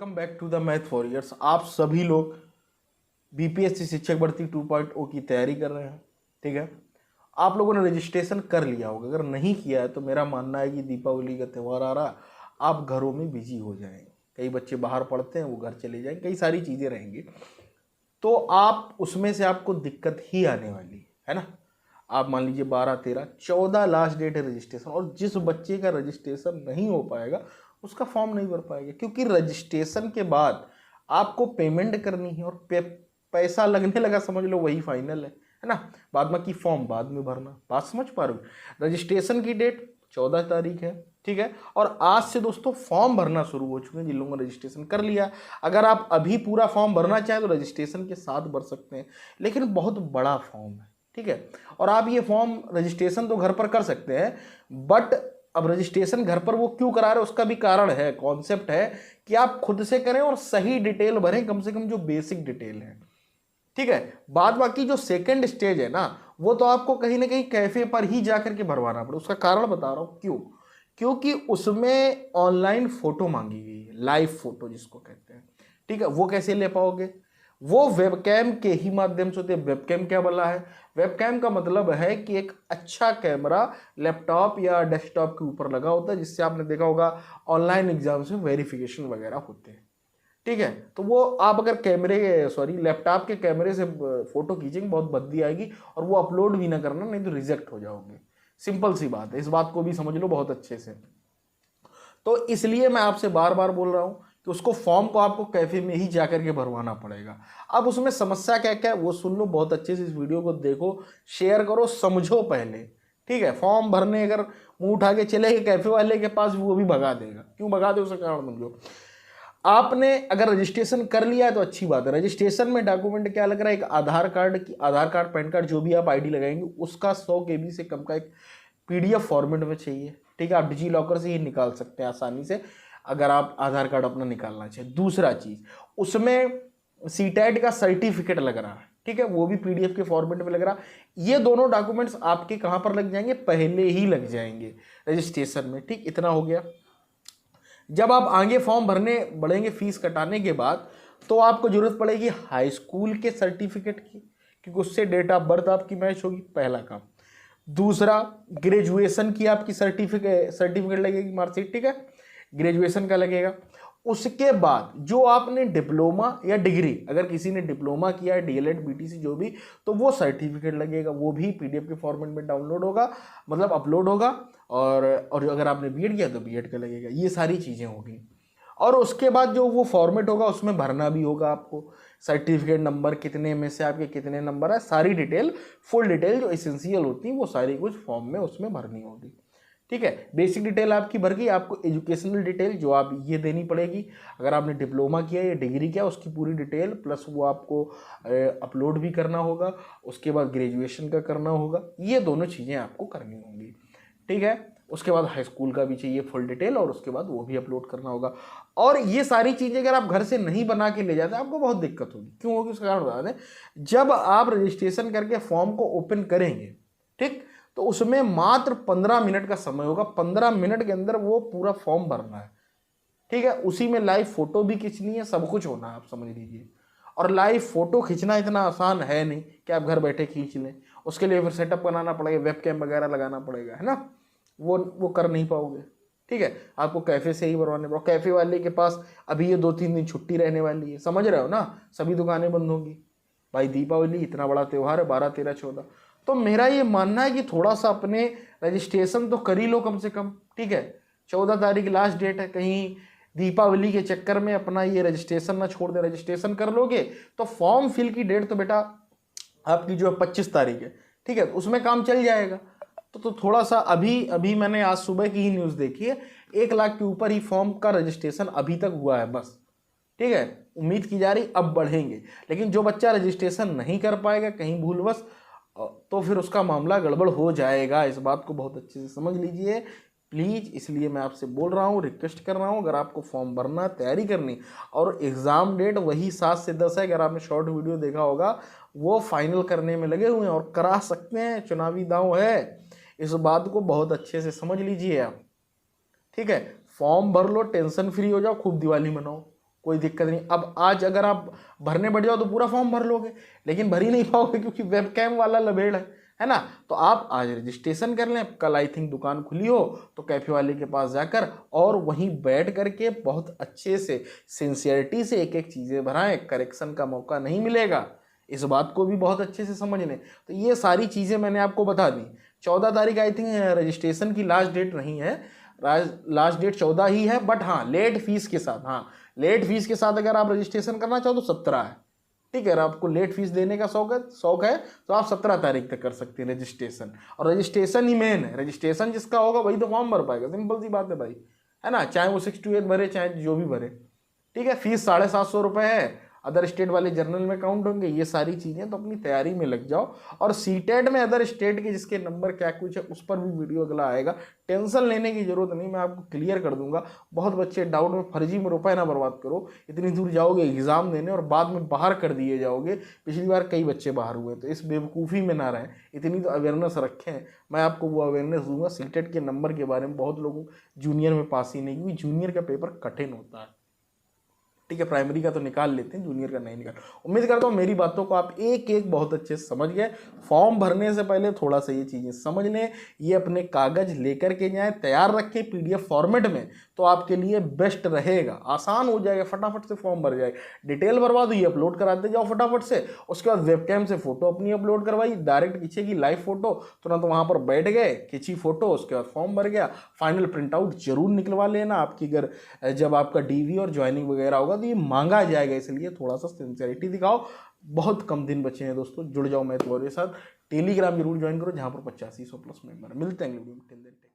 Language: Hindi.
Welcome back to the math for years. आप सभी लोग बीपीएससी शिक्षक भर्ती 2.0 की तैयारी कर रहे हैं, ठीक है। आप लोगों ने रजिस्ट्रेशन कर लिया होगा। अगर नहीं किया है तो मेरा मानना है कि दीपावली का त्यौहार आ रहा, आप घरों में बिजी हो जाएंगे। कई बच्चे बाहर पढ़ते हैं, वो घर चले जाएंगे, कई सारी चीज़ें रहेंगी, तो आप उसमें से आपको दिक्कत ही आने वाली है ना। आप मान लीजिए 12, 13, 14 लास्ट डेट है रजिस्ट्रेशन, और जिस बच्चे का रजिस्ट्रेशन नहीं हो पाएगा उसका फॉर्म नहीं भर पाएगा, क्योंकि रजिस्ट्रेशन के बाद आपको पेमेंट करनी है और पैसा लगने लगा, समझ लो वही फाइनल है ना। बाद बाकी फॉर्म बाद में भरना। बात समझ पा रहे हो। रजिस्ट्रेशन की डेट 14 तारीख है, ठीक है। और आज से दोस्तों फॉर्म भरना शुरू हो चुके हैं जिन लोगों ने रजिस्ट्रेशन कर लिया। अगर आप अभी पूरा फॉर्म भरना चाहें तो रजिस्ट्रेशन के साथ भर सकते हैं, लेकिन बहुत बड़ा फॉर्म है, ठीक है। और आप ये फॉर्म रजिस्ट्रेशन तो घर पर कर सकते हैं, बट अब रजिस्ट्रेशन घर पर वो क्यों करा रहे हैं उसका भी कारण है, कॉन्सेप्ट है कि आप खुद से करें और सही डिटेल भरें, कम से कम जो बेसिक डिटेल है, ठीक है। बाद बाकी जो सेकंड स्टेज है ना, वो तो आपको कहीं ना कहीं कैफे पर ही जाकर के भरवाना पड़े। उसका कारण बता रहा हूं क्यों। क्योंकि उसमें ऑनलाइन फोटो मांगी गई है, लाइव फोटो जिसको कहते हैं, ठीक है। वो कैसे ले पाओगे, वो वेबकैम के ही माध्यम से होते हैं। वेबकैम क्या बोला है, वेबकैम का मतलब है कि एक अच्छा कैमरा लैपटॉप या डेस्कटॉप के ऊपर लगा होता है, जिससे आपने देखा होगा ऑनलाइन एग्जाम से वेरिफिकेशन वगैरह होते हैं, ठीक है। तो वो आप अगर लैपटॉप के कैमरे से फोटो खींचेंगे बहुत भद्दी आएगी, और वो अपलोड भी ना करना, नहीं तो रिजेक्ट हो जाओगे। सिंपल सी बात है, इस बात को भी समझ लो बहुत अच्छे से। तो इसलिए मैं आपसे बार बार बोल रहा हूं कि उसको फॉर्म को आपको कैफे में ही जाकर के भरवाना पड़ेगा। अब उसमें समस्या क्या क्या है वो सुन लो बहुत अच्छे से, इस वीडियो को देखो, शेयर करो, समझो पहले, ठीक है। फॉर्म भरने अगर मुंह उठा के चले गए कैफे वाले के पास, वो भी भगा देगा। क्यों भगा दे उसका कारण समझो। आपने अगर रजिस्ट्रेशन कर लिया है तो अच्छी बात है। रजिस्ट्रेशन में डॉक्यूमेंट क्या लग रहा है, एक आधार कार्ड पैन कार्ड जो भी आप आईडी लगाएंगे उसका 100 KB से कम का एक PDF फॉर्मेट में चाहिए, ठीक है। आप डिजी लॉकर से ही निकाल सकते हैं आसानी से, अगर आप आधार कार्ड अपना निकालना चाहिए। दूसरा चीज, उसमें सीटेट का सर्टिफिकेट लग रहा है, ठीक है, वो भी PDF के फॉर्मेट में लग रहा है। ये दोनों डॉक्यूमेंट्स आपके कहां पर लग जाएंगे, पहले ही लग जाएंगे रजिस्ट्रेशन में, ठीक। इतना हो गया। जब आप आगे फॉर्म भरने बढ़ेंगे फीस कटाने के बाद, तो आपको जरूरत पड़ेगी हाई स्कूल के सर्टिफिकेट की, क्योंकि उससे डेट ऑफ बर्थ आपकी मैच होगी, पहला काम। दूसरा, ग्रेजुएशन की आपकी सर्टिफिकेट लगेगी, मार्कशीट, ठीक है, ग्रेजुएशन का लगेगा। उसके बाद जो आपने डिप्लोमा या डिग्री, अगर किसी ने डिप्लोमा किया है, DLED BTC जो भी, तो वो सर्टिफिकेट लगेगा, वो भी PDF के फॉर्मेट में डाउनलोड होगा, मतलब अपलोड होगा। और अगर आपने बीएड किया तो बीएड का लगेगा। ये सारी चीज़ें होगी। और उसके बाद जो वो फॉर्मेट होगा उसमें भरना भी होगा आपको, सर्टिफिकेट नंबर कितने में से आपके कितने नंबर है, सारी डिटेल, फुल डिटेल जो एसेंशियल होती है वो सारी कुछ फॉर्म में उसमें भरनी होगी, ठीक है। बेसिक डिटेल आपकी भर गई। आपको एजुकेशनल डिटेल जो आप ये देनी पड़ेगी, अगर आपने डिप्लोमा किया या डिग्री किया उसकी पूरी डिटेल, प्लस वो आपको अपलोड भी करना होगा। उसके बाद ग्रेजुएशन का करना होगा, ये दोनों चीज़ें आपको करनी होंगी, ठीक है। उसके बाद हाई स्कूल का भी चाहिए फुल डिटेल, और उसके बाद वो भी अपलोड करना होगा। और ये सारी चीज़ें अगर आप घर से नहीं बना के ले जाते आपको बहुत दिक्कत होगी। क्यों होगी उसका कारण बता दें। जब आप रजिस्ट्रेशन करके फॉर्म को ओपन करेंगे, ठीक, तो उसमें मात्र 15 मिनट का समय होगा। 15 मिनट के अंदर वो पूरा फॉर्म भरना है, ठीक है। उसी में लाइव फोटो भी खींचनी है, सब कुछ होना है, आप समझ लीजिए। और लाइव फोटो खींचना इतना आसान है नहीं कि आप घर बैठे खींच लें। उसके लिए फिर सेटअप बनाना पड़ेगा, वेबकैम वगैरह लगाना पड़ेगा, है ना। वो कर नहीं पाओगे, ठीक है। आपको कैफे से ही भरवाने पड़ो। कैफे वाले के पास अभी ये 2-3 दिन छुट्टी रहने वाली है, समझ रहे हो ना, सभी दुकानें बंद होंगी भाई। दीपावली इतना बड़ा त्यौहार है, 12, 13, 14। तो मेरा ये मानना है कि थोड़ा सा अपने रजिस्ट्रेशन तो कर ही लो कम से कम, ठीक है। 14 तारीख लास्ट डेट है, कहीं दीपावली के चक्कर में अपना ये रजिस्ट्रेशन ना छोड़ दे। रजिस्ट्रेशन कर लोगे तो फॉर्म फिल की डेट तो बेटा आपकी जो है 25 तारीख है, ठीक है, उसमें काम चल जाएगा। तो थोड़ा सा अभी मैंने आज सुबह की ही न्यूज़ देखी है, 1 लाख के ऊपर ही फॉर्म का रजिस्ट्रेशन अभी तक हुआ है बस, ठीक है। उम्मीद की जा रही अब बढ़ेंगे, लेकिन जो बच्चा रजिस्ट्रेशन नहीं कर पाएगा कहीं भूलवश, तो फिर उसका मामला गड़बड़ हो जाएगा। इस बात को बहुत अच्छे से समझ लीजिए प्लीज़। इसलिए मैं आपसे बोल रहा हूँ, रिक्वेस्ट कर रहा हूँ, अगर आपको फॉर्म भरना, तैयारी करनी, और एग्ज़ाम डेट वही 7 से 10 है। अगर आपने शॉर्ट वीडियो देखा होगा, वो फाइनल करने में लगे हुए हैं और करा सकते हैं, चुनावी दांव है। इस बात को बहुत अच्छे से समझ लीजिए आप, ठीक है। फॉर्म भर लो, टेंशन फ्री हो जाओ, खूब दिवाली मनाओ, कोई दिक्कत नहीं। अब आज अगर आप भरने बैठ जाओ तो पूरा फॉर्म भर लोगे, लेकिन भर ही नहीं पाओगे क्योंकि वेब कैम वाला लबेड़ है ना। तो आप आज रजिस्ट्रेशन कर लें, कल आई थिंक दुकान खुली हो तो कैफे वाले के पास जाकर और वहीं बैठ करके बहुत अच्छे से सिंसियरिटी से एक एक चीज़ें भराएं, करेक्शन का मौका नहीं मिलेगा, इस बात को भी बहुत अच्छे से समझ लें। तो ये सारी चीज़ें मैंने आपको बता दी। 14 तारीख आई थिंक रजिस्ट्रेशन की लास्ट डेट नहीं है, लास्ट डेट 14 ही है, बट हाँ लेट फीस के साथ, हाँ लेट फीस के साथ अगर आप रजिस्ट्रेशन करना चाहो तो 17 है, ठीक है। अगर आपको लेट फीस देने का शौक है तो आप 17 तारीख तक कर सकते हैं रजिस्ट्रेशन। और रजिस्ट्रेशन ही मेन है, रजिस्ट्रेशन जिसका होगा वही तो फॉर्म भर पाएगा, सिंपल सी बात है भाई, है ना। चाहे वो 6 to 8 भरे, चाहे जो भी भरे, ठीक है। फीस 750 रुपये है, अदर स्टेट वाले जर्नल में काउंट होंगे, ये सारी चीज़ें। तो अपनी तैयारी में लग जाओ। और सीटेट में अदर स्टेट के जिसके नंबर क्या कुछ है उस पर भी वीडियो अगला आएगा, टेंशन लेने की जरूरत नहीं, मैं आपको क्लियर कर दूंगा। बहुत बच्चे डाउट में फर्जी में रुपए ना बर्बाद करो, इतनी दूर जाओगे एग्जाम देने और बाद में बाहर कर दिए जाओगे। पिछली बार कई बच्चे बाहर हुए, तो इस बेवकूफ़ी में ना रहें, इतनी तो अवेयरनेस रखें। मैं आपको वो अवेयरनेस दूंगा। सीटेट के नंबर के बारे में बहुत लोगों जूनियर में पास ही नहीं, क्योंकि जूनियर का पेपर कठिन होता है, ठीक है। प्राइमरी का तो निकाल लेते हैं, जूनियर का नहीं निकाल। उम्मीद करता हूँ मेरी बातों को आप एक एक बहुत अच्छे से समझ गए। फॉर्म भरने से पहले थोड़ा सा ये चीज़ें समझ लें, ये अपने कागज लेकर के जाएं, तैयार रखें पीडीएफ फॉर्मेट में, तो आपके लिए बेस्ट रहेगा, आसान हो जाएगा, फटाफट से फॉर्म भर जाएगा। डिटेल भरवा दो, ये अपलोड कराते जाओ फटाफट से। उसके बाद वेबकैम से फोटो अपनी अपलोड करवाई, डायरेक्ट खींचेगी लाइव फोटो, तुरंत वहाँ पर बैठ गए, खींची फोटो, उसके बाद फॉर्म भर गया। फाइनल प्रिंट आउट जरूर निकलवा लेना आपकी, अगर जब आपका डीवी और ज्वाइनिंग वगैरह होगा तो ये मांगा जाएगा, इसलिए थोड़ा सा सिंसियरिटी दिखाओ। बहुत कम दिन बचे हैं दोस्तों, जुड़ जाओ मैथ वॉरियर के साथ। टेलीग्राम जरूर ज्वाइन करो जहाँ पर 8500+ मेंबर। मिलते हैं वीडियो में।